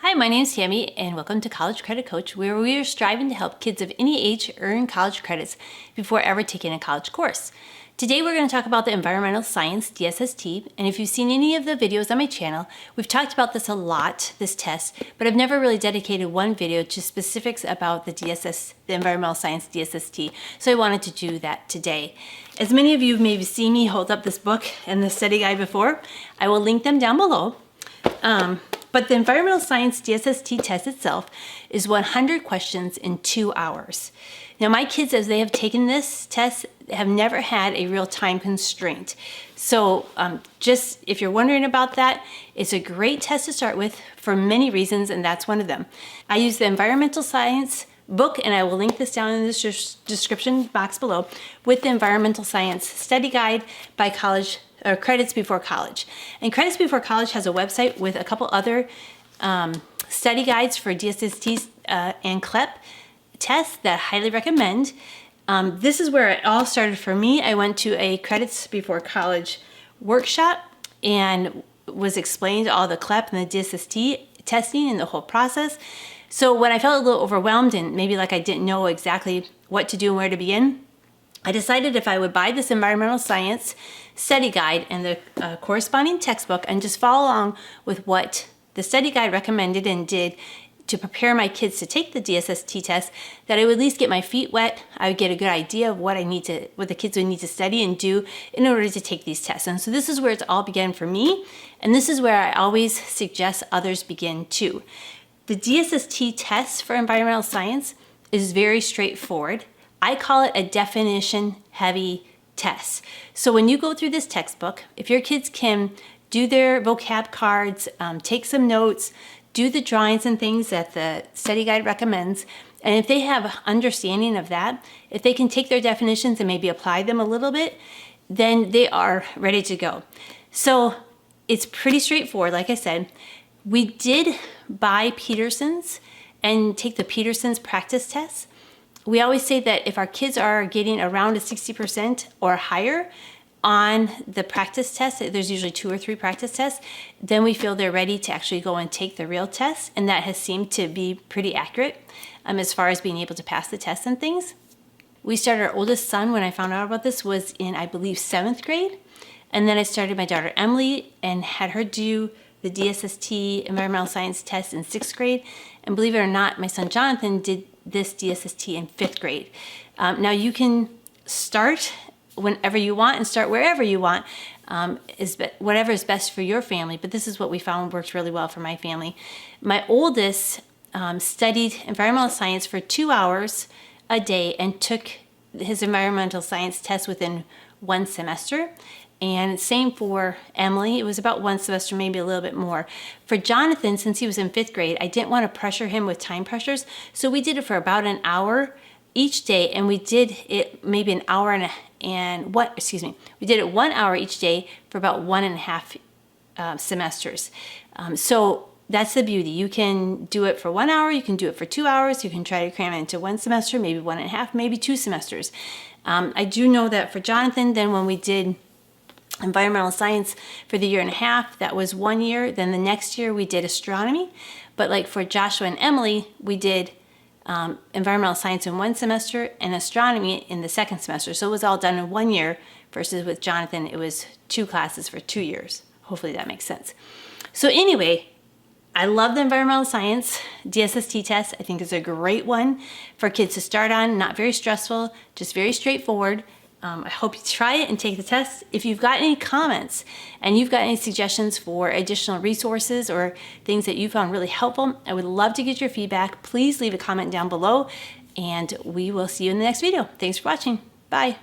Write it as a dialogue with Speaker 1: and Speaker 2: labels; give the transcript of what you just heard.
Speaker 1: Hi, my name is Tammy, and welcome to College Credit Coach, where we are striving to help kids of any age earn college credits before ever taking a college course. Today we're going to talk about the Environmental Science DSST, and if you've seen any of the videos on my channel, we've talked about this a lot, this test, but I've never really dedicated one video to specifics about the Environmental Science DSST, so I wanted to do that today. As many of you have maybe seen me hold up this book and the study guide before, I will link them down below. But the Environmental Science DSST test itself is 100 questions in 2 hours. Now my kids, as they have taken this test, have never had a real time constraint. So just if you're wondering about that, it's a great test to start with for many reasons, and that's one of them. I use the Environmental Science book, and I will link this down in the description box below, with the Environmental Science Study Guide by Credits Before College. And Credits Before College has a website with a couple other study guides for DSSTs and CLEP tests that I highly recommend. This is where it all started for me. I went to a Credits Before College workshop and was explained all the CLEP and the DSST testing and the whole process. So when I felt a little overwhelmed and maybe like I didn't know exactly what to do and where to begin, I decided if I would buy this Environmental Science study guide and the corresponding textbook and just follow along with what the study guide recommended and did to prepare my kids to take the DSST test, that I would at least get my feet wet. I would get a good idea of what the kids would need to study and do in order to take these tests. And so this is where it's all began for me, and this is where I always suggest others begin too. The DSST test for environmental science is very straightforward. I call it a definition-heavy test. So when you go through this textbook, if your kids can do their vocab cards, take some notes, do the drawings and things that the study guide recommends, and if they have understanding of that, if they can take their definitions and maybe apply them a little bit, then they are ready to go. So it's pretty straightforward, like I said. We did buy Peterson's and take the Peterson's practice test. We always say that if our kids are getting around a 60% or higher on the practice test, there's usually 2 or 3 practice tests, then we feel they're ready to actually go and take the real test, and that has seemed to be pretty accurate as far as being able to pass the test and things. We started our oldest son, when I found out about this, was in, I believe, 7th grade, and then I started my daughter Emily and had her do the DSST Environmental Science test in 6th grade, and believe it or not, my son Jonathan did this DSST in 5th grade. Now you can start whenever you want and start wherever you want, whatever is best for your family, but this is what we found worked really well for my family. My oldest studied environmental science for 2 hours a day and took his environmental science test within 1 semester. And same for Emily. It was about 1 semester, maybe a little bit more. For Jonathan, since he was in 5th grade, I didn't want to pressure him with time pressures, so we did it for about an hour each day, and we did it maybe an hour we did it 1 hour each day for about 1.5 semesters. So that's the beauty. You can do it for 1 hour, you can do it for 2 hours, you can try to cram it into 1 semester, maybe 1.5, maybe 2 semesters. I do know that for Jonathan, then when we did environmental science for the 1.5 years, that was 1 year. Then the next year we did astronomy. But like for Joshua and Emily, we did environmental science in 1 semester and astronomy in the 2nd semester. So it was all done in 1 year, versus with Jonathan, it was 2 classes for 2 years. Hopefully that makes sense. So anyway, I love the environmental science DSST test. I think it's a great one for kids to start on, not very stressful, just very straightforward. I hope you try it and take the test. If you've got any comments and you've got any suggestions for additional resources or things that you found really helpful, I would love to get your feedback. Please leave a comment down below, and we will see you in the next video. Thanks for watching. Bye.